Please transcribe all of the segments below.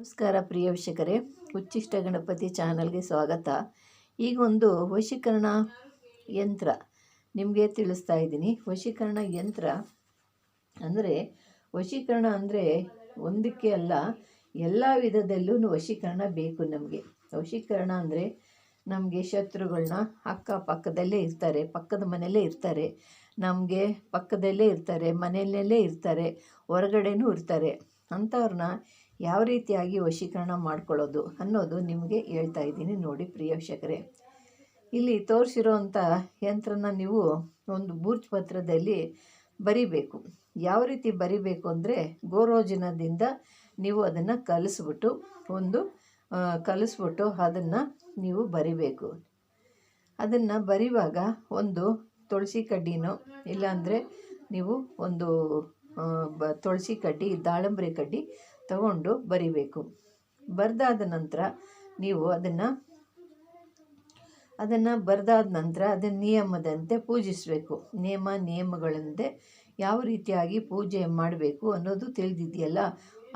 ನಮಸ್ಕಾರ ಪ್ರಿಯ ವೀಕ್ಷಕರೇ, ಉಚ್ಚಿಷ್ಟ ಗಣಪತಿ ಚಾನಲ್ಗೆ ಸ್ವಾಗತ. ಈಗ ಒಂದು ವಶೀಕರಣ ಯಂತ್ರ ನಿಮಗೆ ತಿಳಿಸ್ತಾ ಇದ್ದೀನಿ. ವಶೀಕರಣ ಯಂತ್ರ ಅಂದರೆ ಒಂದಕ್ಕೆ ಅಲ್ಲ, ಎಲ್ಲ ವಿಧದಲ್ಲೂ ವಶೀಕರಣ ಬೇಕು ನಮಗೆ. ವಶೀಕರಣ ಅಂದರೆ ನಮಗೆ ಶತ್ರುಗಳನ್ನ ಅಕ್ಕಪಕ್ಕದಲ್ಲೇ ಇರ್ತಾರೆ, ಪಕ್ಕದ ಮನೆಯಲ್ಲೇ ಇರ್ತಾರೆ, ನಮಗೆ ಪಕ್ಕದಲ್ಲೇ ಇರ್ತಾರೆ, ಮನೆಯಲ್ಲೇ ಇರ್ತಾರೆ, ಹೊರಗಡೆನೂ ಇರ್ತಾರೆ. ಅಂಥವ್ರನ್ನ ಯಾವ ರೀತಿಯಾಗಿ ವಶೀಕರಣ ಮಾಡ್ಕೊಳ್ಳೋದು ಅನ್ನೋದು ನಿಮಗೆ ಹೇಳ್ತಾ ಇದ್ದೀನಿ ನೋಡಿ ಪ್ರಿಯ ವೀಕ್ಷಕರೇ. ಇಲ್ಲಿ ತೋರಿಸಿರೋವಂಥ ಯಂತ್ರನ ನೀವು ಒಂದು ಬೂರ್ಜ್ ಪತ್ರದಲ್ಲಿ ಬರಿಬೇಕು. ಯಾವ ರೀತಿ ಬರಿಬೇಕು ಅಂದರೆ, ಗೋರೋಜನದಿಂದ ನೀವು ಅದನ್ನು ಕಲಿಸ್ಬಿಟ್ಟು ಅದನ್ನು ನೀವು ಬರಿಬೇಕು. ಅದನ್ನು ಬರೆಯುವಾಗ ಒಂದು ತುಳಸಿ ಕಡ್ಡಿನೋ ಇಲ್ಲಾಂದರೆ ನೀವು ಒಂದು ತುಳಸಿ ಕಡ್ಡಿ, ದಾಳಂಬ್ರಿ ಕಡ್ಡಿ ತಗೊಂಡು ಬರಿಬೇಕು. ಬರೆದಾದ ನಂತರ ನೀವು ಅದನ್ನು ಬರೆದಾದ ನಂತರ ಅದನ್ನು ನಿಯಮದಂತೆ ಪೂಜಿಸಬೇಕು. ನಿಯಮಗಳಂತೆ ಯಾವ ರೀತಿಯಾಗಿ ಪೂಜೆ ಮಾಡಬೇಕು ಅನ್ನೋದು ತಿಳಿದಿದೆಯಲ್ಲ.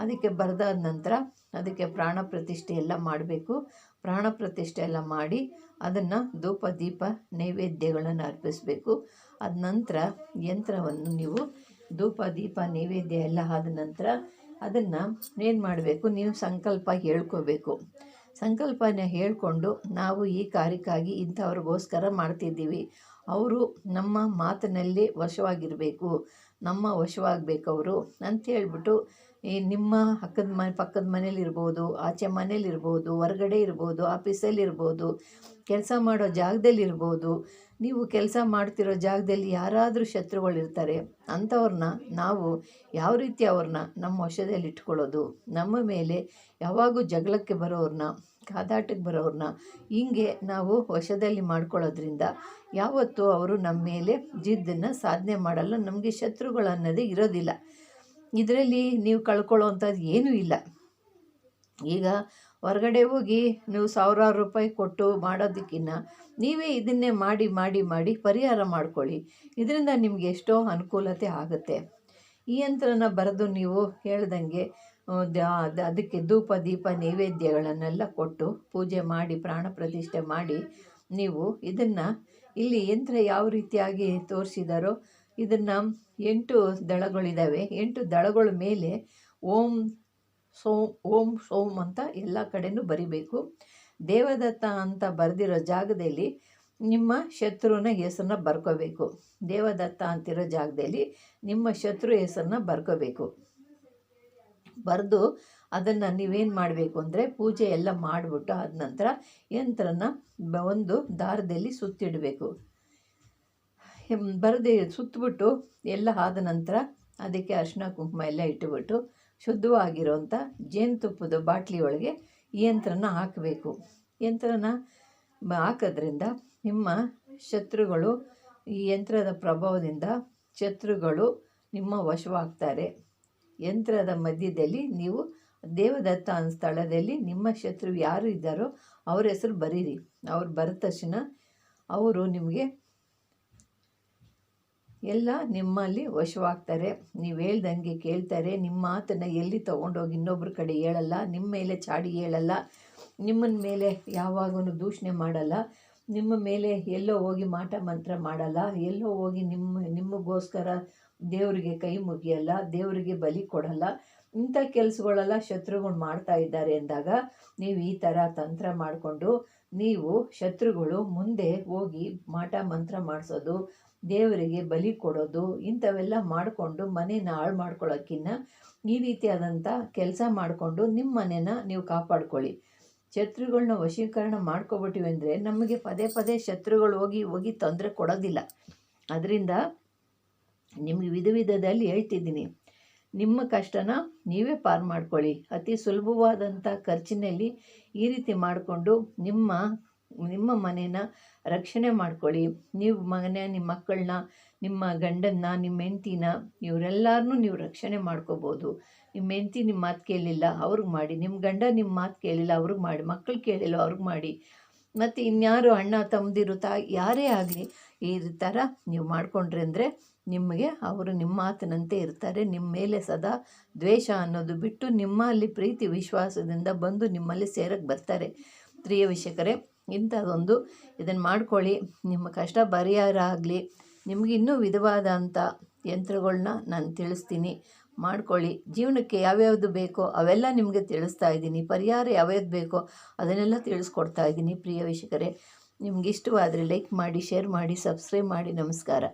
ಅದಕ್ಕೆ ಬರೆದಾದ ನಂತರ ಅದಕ್ಕೆ ಪ್ರಾಣ ಪ್ರತಿಷ್ಠೆ ಎಲ್ಲ ಮಾಡಬೇಕು. ಪ್ರಾಣ ಪ್ರತಿಷ್ಠೆ ಎಲ್ಲ ಮಾಡಿ ಅದನ್ನು ಧೂಪ ದೀಪ ನೈವೇದ್ಯಗಳನ್ನು ಅರ್ಪಿಸಬೇಕು. ಅದ ನಂತರ ಯಂತ್ರವನ್ನು ನೀವು ಧೂಪ ದೀಪ ನೈವೇದ್ಯ ಎಲ್ಲ ಆದ ನಂತರ ಅದನ್ನು ಏನು ಮಾಡಬೇಕು, ನೀವು ಸಂಕಲ್ಪ ಹೇಳ್ಕೋಬೇಕು. ಸಂಕಲ್ಪನ ಹೇಳ್ಕೊಂಡು, ನಾವು ಈ ಕಾರ್ಯಕ್ಕಾಗಿ ಇಂಥವ್ರಿಗೋಸ್ಕರ ಮಾಡ್ತಿದ್ದೀವಿ, ಅವರು ನಮ್ಮ ಮಾತಿನಲ್ಲಿ ವಶವಾಗಿರಬೇಕು, ನಮ್ಮ ವಶವಾಗಬೇಕು ಅವರು ಅಂಥೇಳ್ಬಿಟ್ಟು, ನಿಮ್ಮ ಪಕ್ಕದ ಮನೇಲಿರ್ಬೋದು, ಆಚೆ ಮನೇಲಿರ್ಬೋದು, ಹೊರಗಡೆ ಇರ್ಬೋದು, ಆಫೀಸಲ್ಲಿರ್ಬೋದು, ಕೆಲಸ ಮಾಡೋ ಜಾಗದಲ್ಲಿರ್ಬೋದು, ನೀವು ಕೆಲಸ ಮಾಡ್ತಿರೋ ಜಾಗದಲ್ಲಿ ಯಾರಾದರೂ ಶತ್ರುಗಳಿರ್ತಾರೆ. ಅಂಥವ್ರನ್ನ ನಾವು ಯಾವ ರೀತಿ ಅವ್ರನ್ನ ನಮ್ಮ ವಶದಲ್ಲಿ ಇಟ್ಕೊಳ್ಳೋದು, ನಮ್ಮ ಮೇಲೆ ಯಾವಾಗೂ ಜಗಳಕ್ಕೆ ಬರೋರನ್ನ, ಕಾದಾಟಕ್ಕೆ ಬರೋರನ್ನ ಹಿಂಗೆ ನಾವು ವಶದಲ್ಲಿ ಮಾಡ್ಕೊಳ್ಳೋದ್ರಿಂದ ಯಾವತ್ತೂ ಅವರು ನಮ್ಮ ಮೇಲೆ ಜಿದ್ದನ್ನು ಸಾಧನೆ ಮಾಡಲ್ಲ. ನಮಗೆ ಶತ್ರುಗಳು ಅನ್ನೋದೇ ಇರೋದಿಲ್ಲ. ಇದರಲ್ಲಿ ನೀವು ಕಳ್ಕೊಳ್ಳೋವಂಥದ್ದು ಏನೂ ಇಲ್ಲ. ಈಗ ಹೊರಗಡೆ ಹೋಗಿ ನೀವು ಸಾವಿರಾರು ರೂಪಾಯಿ ಕೊಟ್ಟು ಮಾಡೋದಕ್ಕಿಂತ ನೀವೇ ಇದನ್ನೇ ಮಾಡಿ ಪರಿಹಾರ ಮಾಡ್ಕೊಳ್ಳಿ. ಇದರಿಂದ ನಿಮಗೆ ಎಷ್ಟೋ ಅನುಕೂಲತೆ ಆಗುತ್ತೆ. ಈ ಯಂತ್ರನ ಬರೆದು ನೀವು ಹೇಳ್ದಂಗೆ ಅದಕ್ಕೆ ಧೂಪ ದೀಪ ನೈವೇದ್ಯಗಳನ್ನೆಲ್ಲ ಕೊಟ್ಟು ಪೂಜೆ ಮಾಡಿ ಪ್ರಾಣ ಪ್ರತಿಷ್ಠೆ ಮಾಡಿ ನೀವು ಇದನ್ನು ಇಲ್ಲಿ ಯಂತ್ರ ಯಾವ ರೀತಿಯಾಗಿ ತೋರಿಸಿದಾರೋ ಇದನ್ನು 8 ದಳಗಳಿದ್ದಾವೆ. 8 ದಳಗಳ ಮೇಲೆ ಓಂ ಸೋಮ್ ಅಂತ ಎಲ್ಲ ಕಡೆನೂ ಬರಿಬೇಕು. ದೇವದತ್ತ ಅಂತ ಬರೆದಿರೋ ಜಾಗದಲ್ಲಿ ನಿಮ್ಮ ಶತ್ರುನ ಹೆಸರನ್ನ ಬರ್ಕೋಬೇಕು. ದೇವದತ್ತ ಅಂತಿರೋ ಜಾಗದಲ್ಲಿ ನಿಮ್ಮ ಶತ್ರು ಹೆಸರನ್ನ ಬರ್ಕೋಬೇಕು. ಬರೆದು ಅದನ್ನು ನೀವೇನು ಮಾಡಬೇಕು ಅಂದರೆ, ಪೂಜೆ ಎಲ್ಲ ಮಾಡಿಬಿಟ್ಟು ಆದ ನಂತರ ಯಂತ್ರನ ಒಂದು ದಾರದಲ್ಲಿ ಸುತ್ತಿಡಬೇಕು. ಸುತ್ತಬಿಟ್ಟು ಎಲ್ಲ ಆದ ನಂತರ ಅದಕ್ಕೆ ಅರಿಶಿನ ಕುಂಕುಮ ಎಲ್ಲ ಇಟ್ಟುಬಿಟ್ಟು ಶುದ್ಧವಾಗಿರೋಂಥ ಜೇನುತುಪ್ಪದ ಬಾಟ್ಲಿ ಒಳಗೆ ಈ ಯಂತ್ರನ ಹಾಕಬೇಕು. ಯಂತ್ರನ ಹಾಕೋದ್ರಿಂದ ನಿಮ್ಮ ಶತ್ರುಗಳು, ಈ ಯಂತ್ರದ ಪ್ರಭಾವದಿಂದ ಶತ್ರುಗಳು ನಿಮ್ಮ ವಶವಾಗ್ತಾರೆ. ಯಂತ್ರದ ಮಧ್ಯದಲ್ಲಿ ನೀವು ದೇವದತ್ತ ಅನ್ನೋ ಸ್ಥಳದಲ್ಲಿ ನಿಮ್ಮ ಶತ್ರು ಯಾರು ಇದ್ದಾರೋ ಅವ್ರ ಹೆಸರು ಬರೀರಿ. ಅವ್ರು ಬರೆದ ತಕ್ಷಣ ಅವರು ನಿಮಗೆ ಎಲ್ಲ ನಿಮ್ಮಲ್ಲಿ ವಶವಾಗ್ತಾರೆ. ನೀವು ಹೇಳ್ದಂಗೆ ಕೇಳ್ತಾರೆ. ನಿಮ್ಮ ಮಾತನ್ನು ಎಲ್ಲಿ ತೊಗೊಂಡೋಗಿ ಇನ್ನೊಬ್ರ ಕಡೆ ಹೇಳಲ್ಲ, ನಿಮ್ಮ ಮೇಲೆ ಚಾಡಿ ಹೇಳಲ್ಲ, ನಿಮ್ಮನ ಮೇಲೆ ಯಾವಾಗೂ ದೂಷಣೆ ಮಾಡಲ್ಲ, ನಿಮ್ಮ ಮೇಲೆ ಎಲ್ಲೋ ಹೋಗಿ ಮಾಟ ಮಂತ್ರ ಮಾಡಲ್ಲ, ಎಲ್ಲೋ ಹೋಗಿ ನಿಮಗೋಸ್ಕರ ದೇವರಿಗೆ ಕೈ ಮುಗಿಯಲ್ಲ, ದೇವರಿಗೆ ಬಲಿ ಕೊಡಲ್ಲ. ಇಂಥ ಕೆಲಸಗಳೆಲ್ಲ ಶತ್ರುಗಳು ಮಾಡ್ತಾ ಇದ್ದಾರೆ ಅಂದಾಗ ನೀವು ಈ ಥರ ತಂತ್ರ ಮಾಡಿಕೊಂಡು ನೀವು ಶತ್ರುಗಳು ಮುಂದೆ ಹೋಗಿ ಮಾಟ ಮಂತ್ರ ಮಾಡಿಸೋದು, ದೇವರಿಗೆ ಬಲಿ ಕೊಡೋದು, ಇಂಥವೆಲ್ಲ ಮಾಡಿಕೊಂಡು ಮನೇನ ಹಾಳು ಮಾಡ್ಕೊಳ್ಳೋಕ್ಕಿಂತ ಈ ರೀತಿಯಾದಂಥ ಕೆಲಸ ಮಾಡಿಕೊಂಡು ನಿಮ್ಮ ಮನೇನ ನೀವು ಕಾಪಾಡ್ಕೊಳ್ಳಿ. ಶತ್ರುಗಳನ್ನ ವಶೀಕರಣ ಮಾಡ್ಕೊಬಿಟ್ಟಿವಿ ಅಂದರೆ ನಮಗೆ ಪದೇ ಶತ್ರುಗಳು ಹೋಗಿ ತೊಂದರೆ ಕೊಡೋದಿಲ್ಲ. ಅದರಿಂದ ನಿಮಗೆ ವಿಧದಲ್ಲಿ ಹೇಳ್ತಿದ್ದೀನಿ, ನಿಮ್ಮ ಕಷ್ಟನ ನೀವೇ ಪಾರು ಮಾಡ್ಕೊಳ್ಳಿ. ಅತಿ ಸುಲಭವಾದಂಥ ಖರ್ಚಿನಲ್ಲಿ ಈ ರೀತಿ ಮಾಡಿಕೊಂಡು ನಿಮ್ಮ ಮನೇನ ರಕ್ಷಣೆ ಮಾಡ್ಕೊಳ್ಳಿ. ನೀವು ನಿಮ್ಮ ಮಕ್ಕಳನ್ನ, ನಿಮ್ಮ ಗಂಡನ್ನ, ನಿಮ್ಮ ಹೆಂಡ್ತಿನ, ಇವರೆಲ್ಲರನ್ನೂ ನೀವು ರಕ್ಷಣೆ ಮಾಡ್ಕೋಬೋದು. ನಿಮ್ಮ ಹೆಂಡ್ತಿ ನಿಮ್ಮ ಮಾತು ಕೇಳಲಿಲ್ಲ ಅವ್ರಿಗೆ ಮಾಡಿ, ನಿಮ್ಮ ಗಂಡ ನಿಮ್ಮ ಮಾತು ಕೇಳಿಲ್ಲ ಅವ್ರಿಗೆ ಮಾಡಿ, ಮಕ್ಕಳು ಕೇಳಿಲ್ಲ ಅವ್ರಿಗೆ ಮಾಡಿ, ಮತ್ತು ಇನ್ಯಾರು ಅಣ್ಣ ತಮ್ಮದಿರು ಯಾರೇ ಆಗಲಿ ಈ ಥರ ನೀವು ಮಾಡಿಕೊಂಡ್ರೆ ಅಂದರೆ ನಿಮಗೆ ಅವರು ನಿಮ್ಮ ಮಾತಿನಂತೆ ಇರ್ತಾರೆ. ನಿಮ್ಮ ಮೇಲೆ ಸದಾ ದ್ವೇಷ ಅನ್ನೋದು ಬಿಟ್ಟು ನಿಮ್ಮಲ್ಲಿ ಪ್ರೀತಿ ವಿಶ್ವಾಸದಿಂದ ಬಂದು ನಿಮ್ಮಲ್ಲಿ ಸೇರಕ್ಕೆ ಬರ್ತಾರೆ. ಪ್ರಿಯ ವೀಕ್ಷಕರೇ, ಇಂಥದ್ದೊಂದು ಇದನ್ನು ಮಾಡ್ಕೊಳ್ಳಿ. ನಿಮ್ಮ ಕಷ್ಟ ಪರಿಹಾರ ಆಗಲಿ. ನಿಮಗೆ ಇನ್ನೂ ವಿಧವಾದಂಥ ಯಂತ್ರಗಳನ್ನ ನಾನು ತಿಳಿಸ್ತೀನಿ, ಮಾಡ್ಕೊಳ್ಳಿ. ಜೀವನಕ್ಕೆ ಯಾವ್ಯಾವುದು ಬೇಕೋ ಅವೆಲ್ಲ ನಿಮಗೆ ತಿಳಿಸ್ತಾ ಇದ್ದೀನಿ. ಪರಿಹಾರ ಯಾವ್ಯಾವ್ದು ಬೇಕೋ ಅದನ್ನೆಲ್ಲ ತಿಳಿಸ್ಕೊಡ್ತಾ ಇದ್ದೀನಿ. ಪ್ರಿಯ ವೀಕ್ಷಕರೇ, ನಿಮ್ಗೆ ಇಷ್ಟವಾದರೆ ಲೈಕ್ ಮಾಡಿ, ಶೇರ್ ಮಾಡಿ, ಸಬ್ಸ್ಕ್ರೈಬ್ ಮಾಡಿ. ನಮಸ್ಕಾರ.